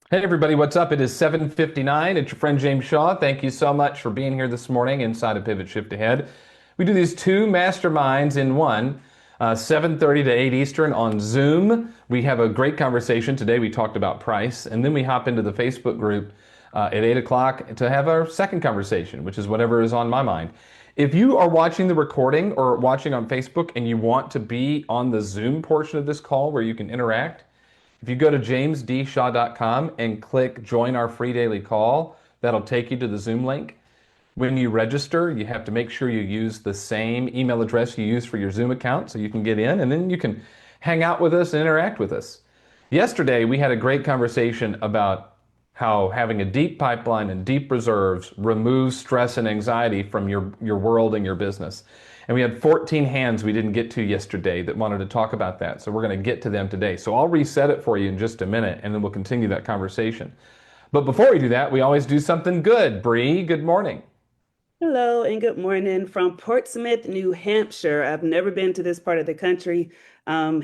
Hey everybody, what's up? It is 7:59. It's your friend James Shaw. Thank you so much for being here this morning inside of Pivot Shift Ahead. We do these two masterminds in one, 7:30 to 8 Eastern on Zoom. We have a great conversation today. We talked about price, and then we hop into the Facebook group at 8 o'clock to have our second conversation, which is whatever is on my mind. If you are watching the recording or watching on Facebook and you want to be on the Zoom portion of this call where you can interact, if you go to jamesdshaw.com and click join our free daily call, that'll take you to the Zoom link. When you register, you have to make sure you use the same email address you use for your Zoom account so you can get in, and then you can hang out with us and interact with us. Yesterday, we had a great conversation about how having a deep pipeline and deep reserves removes stress and anxiety from your world and your business. And we had 14 hands we didn't get to yesterday that wanted to talk about that. So we're going to get to them today. So I'll reset it for you in just a minute, and then we'll continue that conversation. But before we do that, we always do something good. Bree, good morning. Hello and good morning from Portsmouth, New Hampshire. I've never been to this part of the country.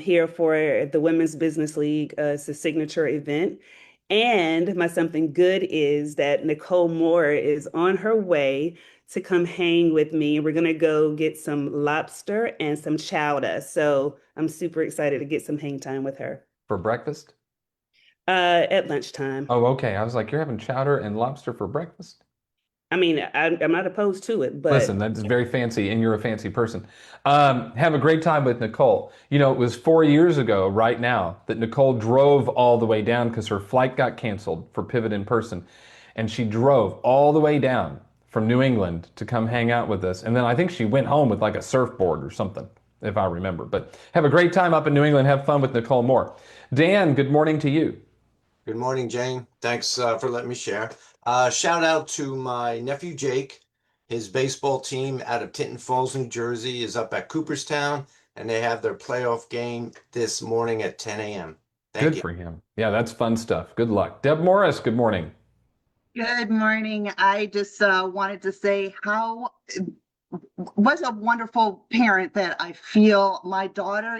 Here for the Women's Business League. It's a signature event. And my something good is that Nicole Moore is on her way to come hang with me. We're going to go get some lobster and some chowder. So I'm super excited to get some hang time with her For breakfast? at lunchtime. Oh, okay. I was like, you're having chowder and lobster for breakfast? I mean, I'm not opposed to it, Listen, but that's very fancy, and you're a fancy person. Have a great time with Nicole. You know, it was 4 years ago, right now, that Nicole drove all the way down because her flight got canceled for Pivot in person. And she drove all the way down from New England to come hang out with us. And then I think she went home with like a surfboard or something, if I remember. But have a great time up in New England. Have fun with Nicole Moore. Dan, good morning to you. Good morning, Jane. Thanks for letting me share. Shout out to my nephew Jake. His baseball team out of Tinton Falls, New Jersey is up at Cooperstown, and they have their playoff game this morning at 10 a.m. Thank Good you. for him. Yeah, that's fun stuff. Good luck. Deb Morris, good morning. Good morning. I just wanted to say how was a wonderful parent that I feel. My daughter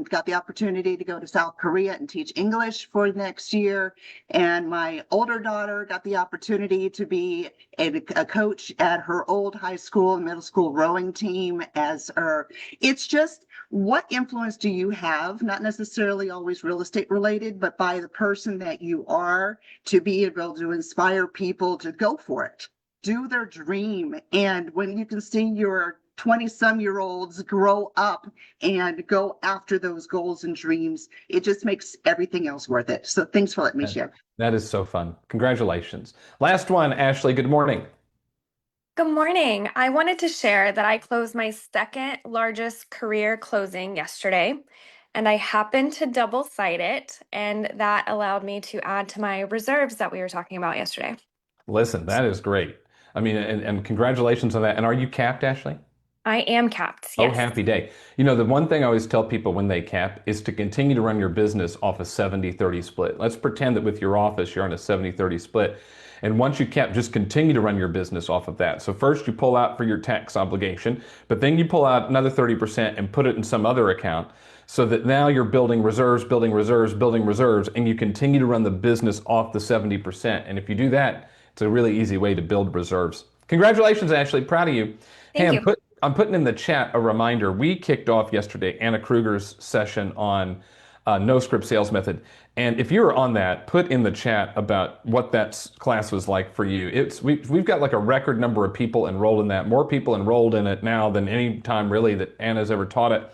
got the opportunity to go to South Korea and teach English for next year, and my older daughter got the opportunity to be a coach at her old high school and middle school rowing team as her. It's just, what influence do you have, not necessarily always real estate related, but by the person that you are, to be able to inspire people to go for it, do their dream. And when you can see your 20-some-year-olds grow up and go after those goals and dreams, it just makes everything else worth it. So thanks for letting me That share. that is so fun. Congratulations. Last one, Ashley, good morning. Good morning. I wanted to share that I closed my second largest career closing yesterday, and I happened to double site it, and that allowed me to add to my reserves that we were talking about yesterday. Listen, that is great. I mean, and congratulations on that. And are you capped, Ashley? I am capped, Oh, yes. happy day. You know, the one thing I always tell people when they cap is to continue to run your business off a 70-30 split. Let's pretend that with your office, you're on a 70-30 split. And once you cap, just continue to run your business off of that. So first you pull out for your tax obligation, but then you pull out another 30% and put it in some other account so that now you're building reserves, building reserves, building reserves, and you continue to run the business off the 70%. And if you do that, it's a really easy way to build reserves. Congratulations, Ashley. Proud of you. Hey, Thank you. I'm putting in the chat a reminder. We kicked off yesterday Anna Kruger's session on no script sales method. And if you were on that, put in the chat about what that class was like for you. We've got like a record number of people enrolled in that, more people enrolled in it now than any time really that Anna's ever taught it.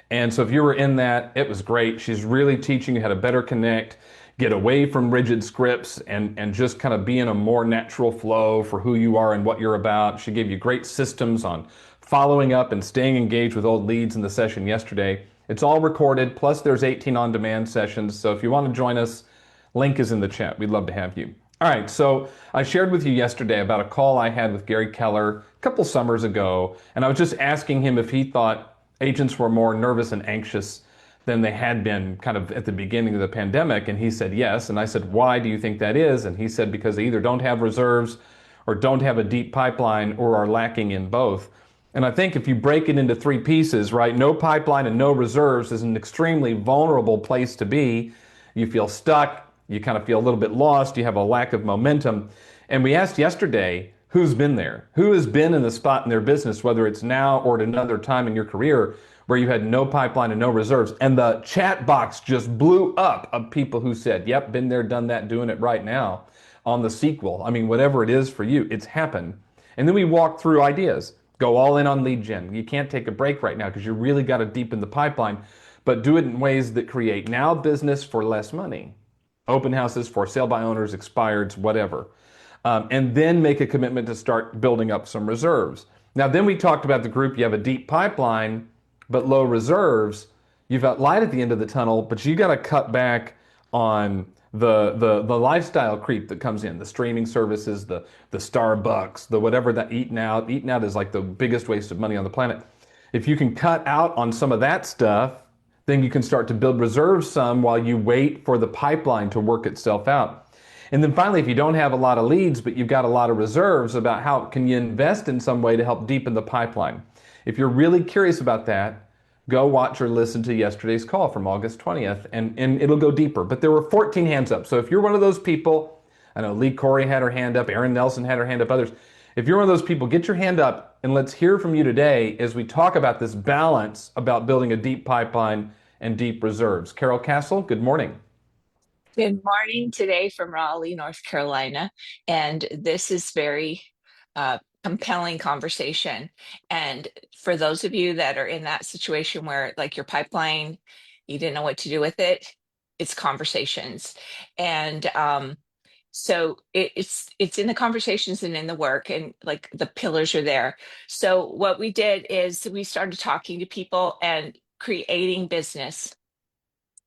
And so if you were in that, it was great. She's really teaching you how to better connect, get away from rigid scripts, and just kind of be in a more natural flow for who you are and what you're about. She gave you great systems on following up and staying engaged with old leads in the session yesterday. It's all recorded, plus there's 18 on-demand sessions. So if you want to join us, link is in the chat. We'd love to have you. All right, so I shared with you yesterday about a call I had with Gary Keller a couple summers ago, and I was just asking him if he thought agents were more nervous and anxious than they had been kind of at the beginning of the pandemic, and he said yes. And I said, why do you think that is? And he said, because they either don't have reserves or don't have a deep pipeline or are lacking in both. And I think if you break it into three pieces, right, no pipeline and no reserves is an extremely vulnerable place to be. You feel stuck, you kind of feel a little bit lost, you have a lack of momentum. And we asked yesterday, who's been there? Who has been in the spot in their business, whether it's now or at another time in your career, where you had no pipeline and no reserves? And the chat box just blew up of people who said, yep, been there, done that, doing it right now on the sequel. I mean, whatever it is for you, it's happened. And then we walked through ideas. Go all in on lead gen. You can't take a break right now because you really got to deepen the pipeline, but do it in ways that create now business for less money. Open houses, for sale by owners, expireds, whatever. And then make a commitment to start building up some reserves. Now, then we talked about the group, you have a deep pipeline, but low reserves. You've got light at the end of the tunnel, but you got to cut back on the lifestyle creep that comes in, the streaming services, the Starbucks, the whatever, that eating out. Eating out is like the biggest waste of money on the planet. If you can cut out on some of that stuff, then you can start to build reserves some while you wait for the pipeline to work itself out. And then finally, if you don't have a lot of leads, but you've got a lot of reserves, about how can you invest in some way to help deepen the pipeline. If you're really curious about that, go watch or listen to yesterday's call from August 20th, and it'll go deeper. But there were 14 hands up. So if you're one of those people, I know Lee Corey had her hand up, Erin Nelson had her hand up, others. If you're one of those people, get your hand up and let's hear from you today as we talk about this balance about building a deep pipeline and deep reserves. Carol Castle, good morning. Good morning today from Raleigh, North Carolina. And this is very compelling conversation. And for those of you that are in that situation where like your pipeline, you didn't know what to do with it, it's conversations. And so it's in the conversations and in the work, and like the pillars are there. So what we did is we started talking to people and creating business.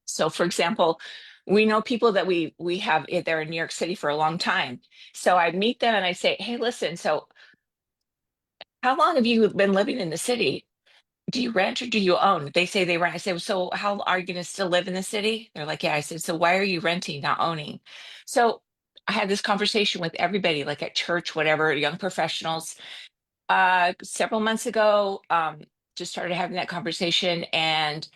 So for example, we know people that we have, they're in New York City for a long time. So I meet them and I say, hey, listen, so how long have you been living in the city? Do you rent or do you own? They say they rent. I say, so how are you going to still live in the city? They're like, yeah. I said, so why are you renting, not owning? So I had this conversation with everybody, like at church, whatever, young professionals. Several months ago, just started having that conversation and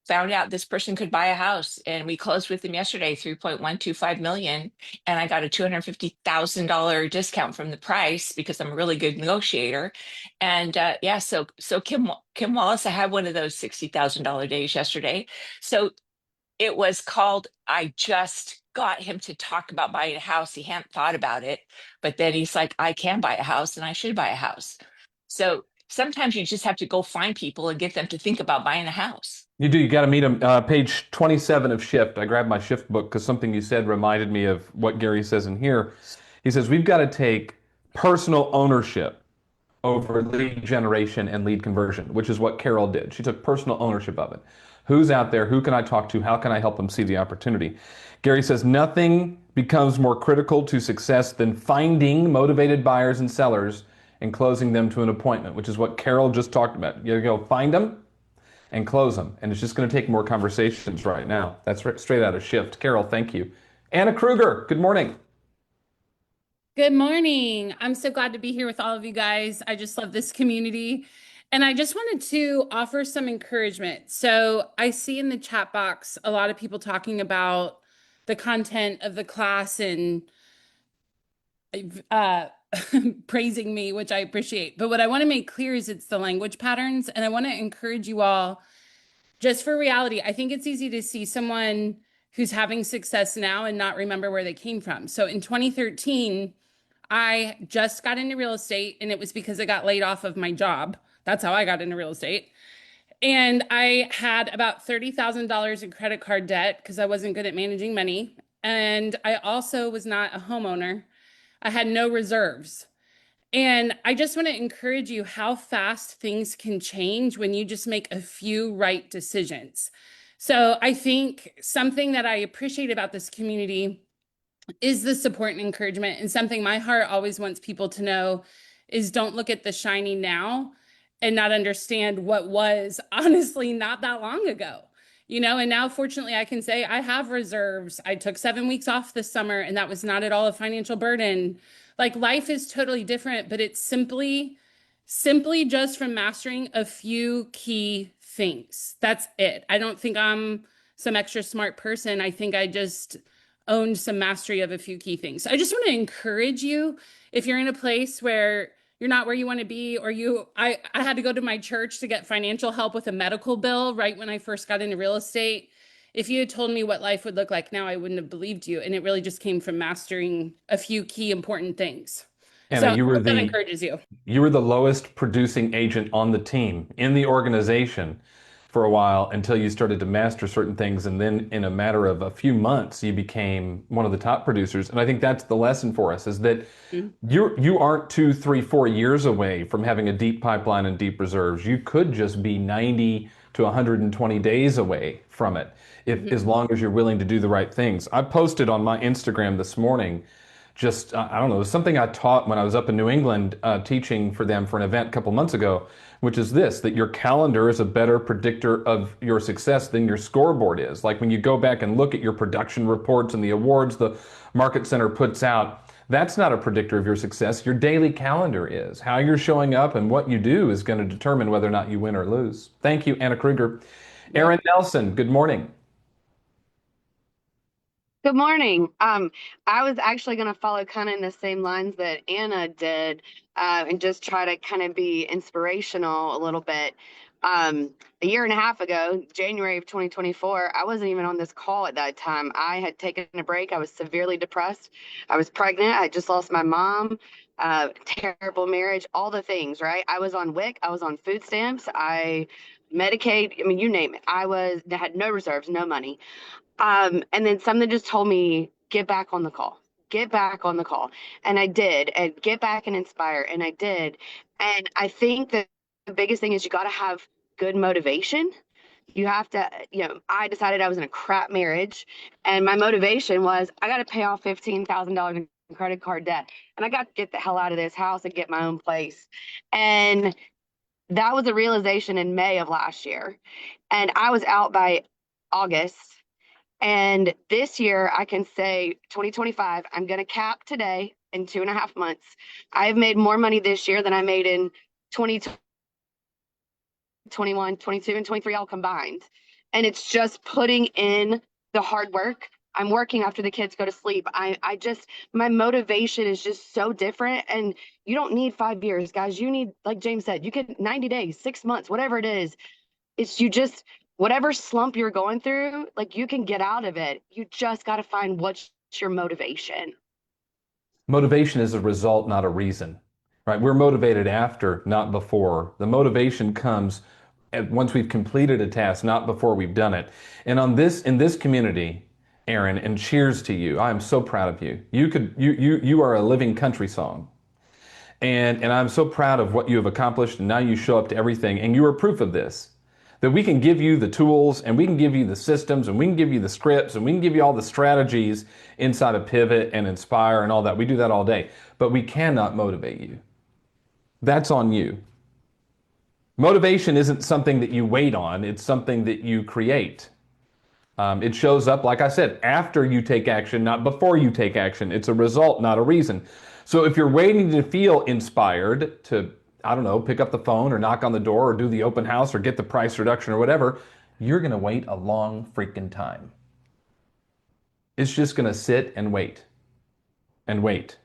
found out this person could buy a house, and we closed with them yesterday, 3.125 million, and I got a $250,000 discount from the price because I'm a really good negotiator. And yeah, so Kim Wallace, I had one of those $60,000 days yesterday. So it was called, I just got him to talk about buying a house. He hadn't thought about it, but then he's like, I can buy a house and I should buy a house. So sometimes you just have to go find people and get them to think about buying a house. You do. You got to meet them. Page 27 of Shift. I grabbed my Shift book because something you said reminded me of what Gary says in here. He says, we've got to take personal ownership over lead generation and lead conversion, which is what Carol did. She took personal ownership of it. Who's out there? Who can I talk to? How can I help them see the opportunity? Gary says, nothing becomes more critical to success than finding motivated buyers and sellers and closing them to an appointment, which is what Carol just talked about. You go find them and close them. And it's just going to take more conversations right now. That's straight out of Shift. Carol, thank you. Anna Kruger, good morning. Good morning. I'm so glad to be here with all of you guys. I just love this community. And I just wanted to offer some encouragement. So I see in the chat box a lot of people talking about the content of the class and praising me, which I appreciate. But what I want to make clear is it's the language patterns. And I want to encourage you all, just for reality, I think it's easy to see someone who's having success now and not remember where they came from. So in 2013, I just got into real estate, and it was because I got laid off of my job. That's how I got into real estate. And I had about $30,000 in credit card debt because I wasn't good at managing money. And I also was not a homeowner. I had no reserves. And I just want to encourage you how fast things can change when you just make a few right decisions. So I think something that I appreciate about this community is the support and encouragement. And something my heart always wants people to know is don't look at the shiny now and not understand what was honestly not that long ago. And now fortunately I can say I have reserves. I took 7 weeks off this summer, and that was not at all a financial burden. Like, life is totally different, but it's simply just from mastering a few key things. That's it. I don't think I'm some extra smart person. I think I just owned some mastery of a few key things. So I just want to encourage you, if you're in a place where you're not where you want to be, or I had to go to my church to get financial help with a medical bill right when I first got into real estate. If you had told me what life would look like now, I wouldn't have believed you. And it really just came from mastering a few key important things. Anna, So I hope that encourages you. you were the lowest producing agent on the team in the organization for a while until you started to master certain things. And then in a matter of a few months, you became one of the top producers. And I think that's the lesson for us, is that you aren't 2, 3, 4 years away from having a deep pipeline and deep reserves. You could just be 90 to 120 days away from it, if as long as you're willing to do the right things. I posted on my Instagram this morning, just I don't know, it was something I taught when I was up in New England teaching for them for an event a couple months ago, which is this: that your calendar is a better predictor of your success than your scoreboard is. Like when you go back and look at your production reports and the awards the Market Center puts out, that's not a predictor of your success. Your daily calendar is. How you're showing up and what you do is going to determine whether or not you win or lose. Thank you, Anna Kruger. Aaron Nelson, good morning. Good morning. I was actually going to follow kind of in the same lines that Anna did, and just try to kind of be inspirational a little bit. A year and a half ago, January of 2024, I wasn't even on this call at that time. I had taken a break. I was severely depressed. I was pregnant. I just lost my mom, terrible marriage, all the things, right? I was on WIC. I was on food stamps. Medicaid. I mean, you name it. I had no reserves, no money. And then something just told me, get back on the call, get back on the call. And I did, and get back and inspire. And I did. And I think that the biggest thing is you got to have good motivation. You have to, I decided I was in a crap marriage, and my motivation was I got to pay off $15,000 in credit card debt, and I got to get the hell out of this house and get my own place. And that was a realization in May of last year. And I was out by August. And this year, I can say 2025, I'm going to cap today in 2.5 months. I've made more money this year than I made in 2021, 22, and 23 all combined. And it's just putting in the hard work. I'm working after the kids go to sleep. My motivation is just so different. And you don't need 5 years, guys. You need, like James said, you can 90 days, 6 months, whatever it is. Whatever slump you're going through, like, you can get out of it. You just got to find what's your motivation. Motivation is a result, not a reason, right? We're motivated after, not before. The motivation comes once we've completed a task, not before we've done it. And in this community, Aaron, and cheers to you. I am so proud of you. You are a living country song. And I'm so proud of what you have accomplished, and now you show up to everything, and you are proof of this. That we can give you the tools, and we can give you the systems, and we can give you the scripts, and we can give you all the strategies inside of Pivot and Inspire and all that. We do that all day. But we cannot motivate you. That's on you. Motivation isn't something that you wait on. It's something that you create. It shows up, like I said, after you take action, not before you take action. It's a result, not a reason. So if you're waiting to feel inspired to, I don't know, pick up the phone or knock on the door or do the open house or get the price reduction or whatever, you're going to wait a long freaking time. It's just going to sit and wait and wait.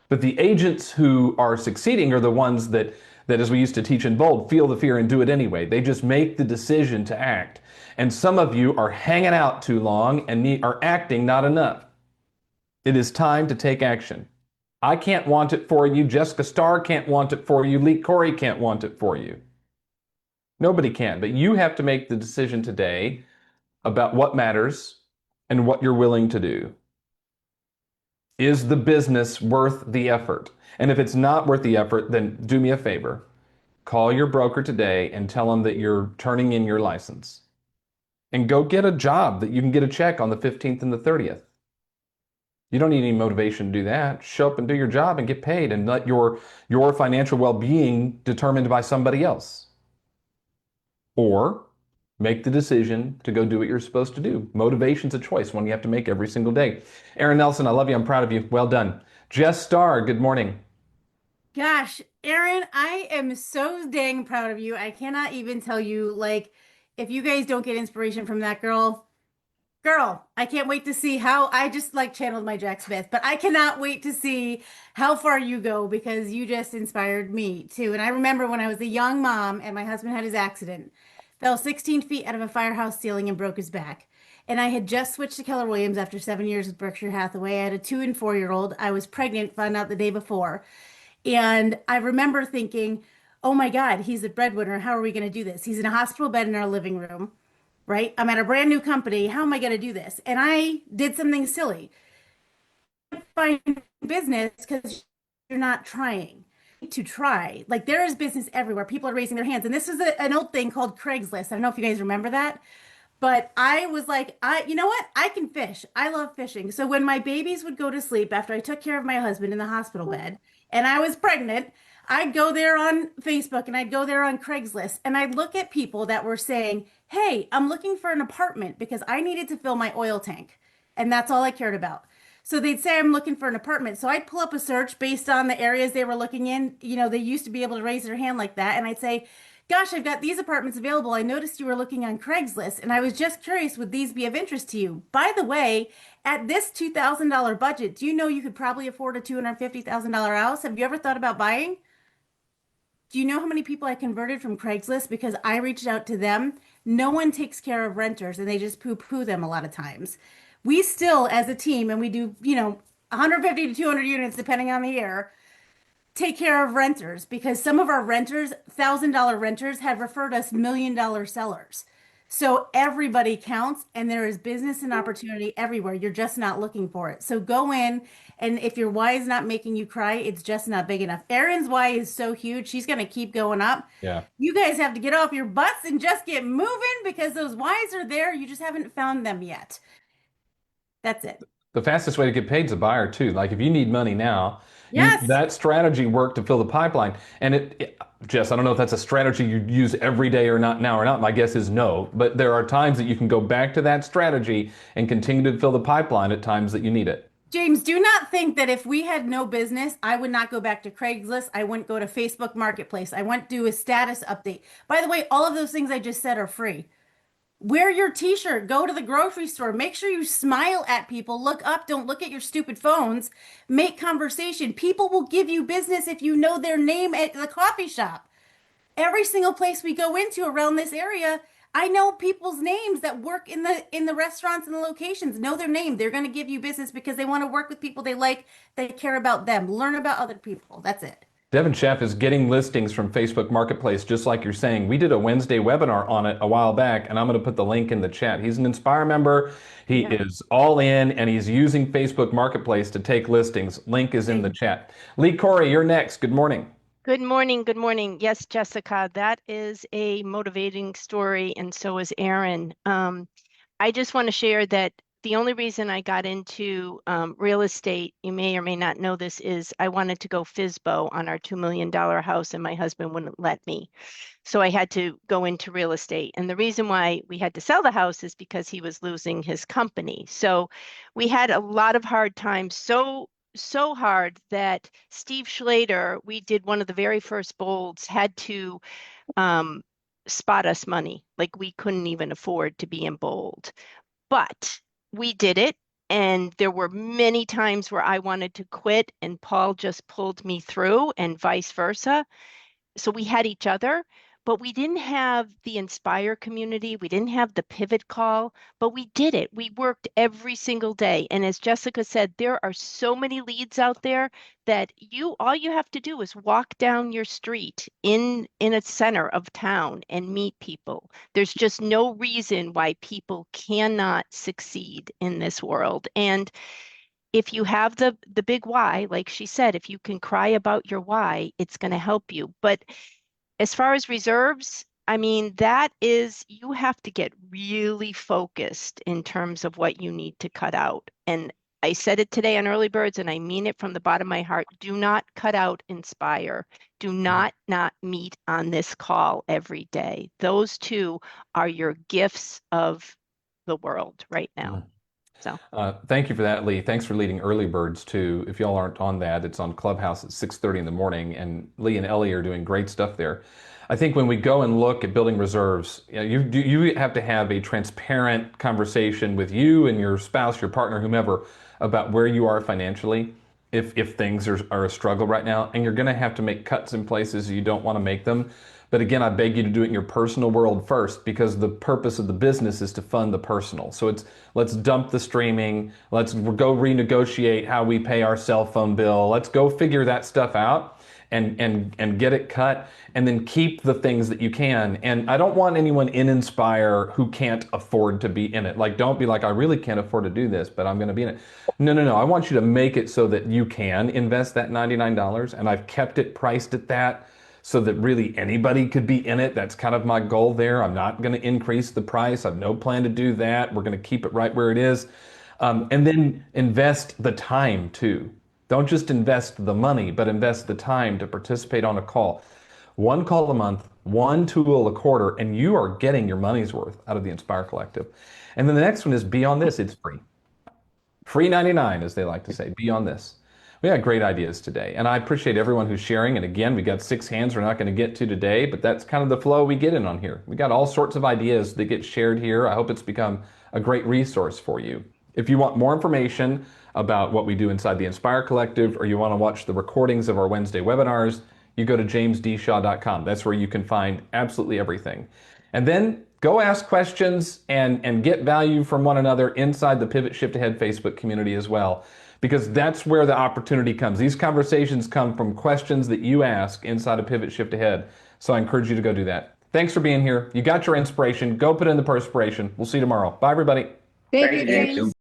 But the agents who are succeeding are the ones that, as we used to teach in Bold, feel the fear and do it anyway. They just make the decision to act. And some of you are hanging out too long and are acting not enough. It is time to take action. I can't want it for you. Jessica Starr can't want it for you. Lee Corey can't want it for you. Nobody can. But you have to make the decision today about what matters and what you're willing to do. Is the business worth the effort? And if it's not worth the effort, then do me a favor. Call your broker today and tell them that you're turning in your license. And go get a job that you can get a check on the 15th and the 30th. You don't need any motivation to do that. Show up and do your job and get paid, and let your financial well-being determined by somebody else. Or make the decision to go do what you're supposed to do. Motivation's a choice, one you have to make every single day. Aaron Nelson, I love you. I'm proud of you. Well done. Jess Starr, good morning. Gosh, Aaron, I am so dang proud of you. I cannot even tell you, like, if you guys don't get inspiration from that girl, Girl, I can't wait to see how I just like channeled my Jack Smith, but I cannot wait to see how far you go because you just inspired me too. And I remember when I was a young mom and my husband had his accident, fell 16 feet out of a firehouse ceiling and broke his back. And I had just switched to Keller Williams after 7 years with Berkshire Hathaway. I had a 2 and 4 year old. I was pregnant, found out the day before. And I remember thinking, oh my God, he's a breadwinner. How are we going to do this? He's in a hospital bed in our living room, right? I'm at a brand new company. How am I going to do this? And I did something silly. Find business because you're not trying to try. Like there is business everywhere. People are raising their hands. And this is an old thing called Craigslist. I don't know if you guys remember that. But I was like, you know what? I can fish. I love fishing. So when my babies would go to sleep after I took care of my husband in the hospital bed and I was pregnant, I'd go there on Facebook and I'd go there on Craigslist and I'd look at people that were saying, hey, I'm looking for an apartment because I needed to fill my oil tank. And that's all I cared about. So they'd say, I'm looking for an apartment. So I'd pull up a search based on the areas they were looking in. You know, they used to be able to raise their hand like that. And I'd say, gosh, I've got these apartments available. I noticed you were looking on Craigslist, and I was just curious, would these be of interest to you? By the way, at this $2,000 budget, do you know you could probably afford a $250,000 house? Have you ever thought about buying? Do you know how many people I converted from Craigslist because I reached out to them? No one takes care of renters, and they just poo-poo them a lot of times. We still, as a team, and we do, 150 to 200 units depending on the year, take care of renters because some of our renters, $1,000 renters, have referred us $1 million sellers. So everybody counts and there is business and opportunity everywhere. You're just not looking for it. So go in, and if your why is not making you cry, it's just not big enough. Erin's why is so huge. She's going to keep going up. Yeah. You guys have to get off your butts and just get moving because those whys are there. You just haven't found them yet. That's it. The fastest way to get paid is a buyer too. Like if you need money now, Yes. that strategy worked to fill the pipeline. And Jess, I don't know if that's a strategy you use every day or not now or not. My guess is no. But there are times that you can go back to that strategy and continue to fill the pipeline at times that you need it. James, do not think that if we had no business, I would not go back to Craigslist. I wouldn't go to Facebook Marketplace. I wouldn't do a status update. By the way, all of those things I just said are free. Wear your t-shirt, go to the grocery store, make sure you smile at people, look up, don't look at your stupid phones, make conversation. People will give you business if you know their name at the coffee shop. Every single place we go into around this area, I know people's names that work in the restaurants and the locations. Know their name. They're going to give you business because they want to work with people they like, they care about them, learn about other people. That's it. Devin Sheff is getting listings from Facebook Marketplace, just like you're saying. We did a Wednesday webinar on it a while back, and I'm going to put the link in the chat. He's an Inspire member. He is all in, and he's using Facebook Marketplace to take listings. Link is in the chat. Lee Corey, you're next. Good morning. Good morning. Good morning. Yes, Jessica, that is a motivating story, and so is Erin. I just want to share that the only reason I got into real estate, you may or may not know this, is I wanted to go FSBO on our $2 million house and my husband wouldn't let me. So I had to go into real estate. And the reason why we had to sell the house is because he was losing his company. So we had a lot of hard times, so hard that Steve Schlater, we did one of the very first bolds, had to spot us money. Like we couldn't even afford to be in bold. But we did it, and there were many times where I wanted to quit and Paul just pulled me through, and vice versa. So we had each other, but we didn't have the Inspire community. We didn't have the pivot call, but we did it. We worked every single day. And as Jessica said, there are so many leads out there that all you have to do is walk down your street in a center of town and meet people. There's just no reason why people cannot succeed in this world. And if you have the big why, like she said, if you can cry about your why, it's going to help you. But as far as reserves, I mean, that is, you have to get really focused in terms of what you need to cut out. And I said it today on Early Birds, and I mean it from the bottom of my heart. Do not cut out Inspire. Do not meet on this call every day. Those two are your gifts of the world right now. So thank you for that, Lee. Thanks for leading Early Birds too. If y'all aren't on that, it's on Clubhouse at 6:30 in the morning, and Lee and Ellie are doing great stuff there. I think when we go and look at building reserves, you have to have a transparent conversation with you and your spouse, your partner, whomever, about where you are financially. If things are a struggle right now, and you're going to have to make cuts in places you don't want to make them. But again, I beg you to do it in your personal world first, because the purpose of the business is to fund the personal. So let's dump the streaming. Let's go renegotiate how we pay our cell phone bill. Let's go figure that stuff out and get it cut, and then keep the things that you can. And I don't want anyone in Inspire who can't afford to be in it. Like, don't be like, I really can't afford to do this, but I'm going to be in it. No. I want you to make it so that you can invest that $99, and I've kept it priced at that, so that really anybody could be in it. That's kind of my goal there. I'm not going to increase the price. I have no plan to do that. We're going to keep it right where it is. And then invest the time too. Don't just invest the money, but invest the time to participate on a call. One call a month, one tool a quarter, and you are getting your money's worth out of the Inspire Collective. And then the next one is Be On This. It's free. Free 99, as they like to say. Be On This. We had great ideas today, and I appreciate everyone who's sharing. And again, we got 6 hands we're not going to get to today, but that's kind of the flow we get in on here. We got all sorts of ideas that get shared here. I hope it's become a great resource for you. If you want more information about what we do inside the Inspire Collective, or you want to watch the recordings of our Wednesday webinars, you go to jamesdshaw.com. That's where you can find absolutely everything. And then go ask questions and get value from one another inside the Pivot Shift Ahead Facebook community as well, because that's where the opportunity comes. These conversations come from questions that you ask inside of Pivot Shift Ahead. So I encourage you to go do that. Thanks for being here. You got your inspiration. Go put in the perspiration. We'll see you tomorrow. Bye, everybody. Thank you, James.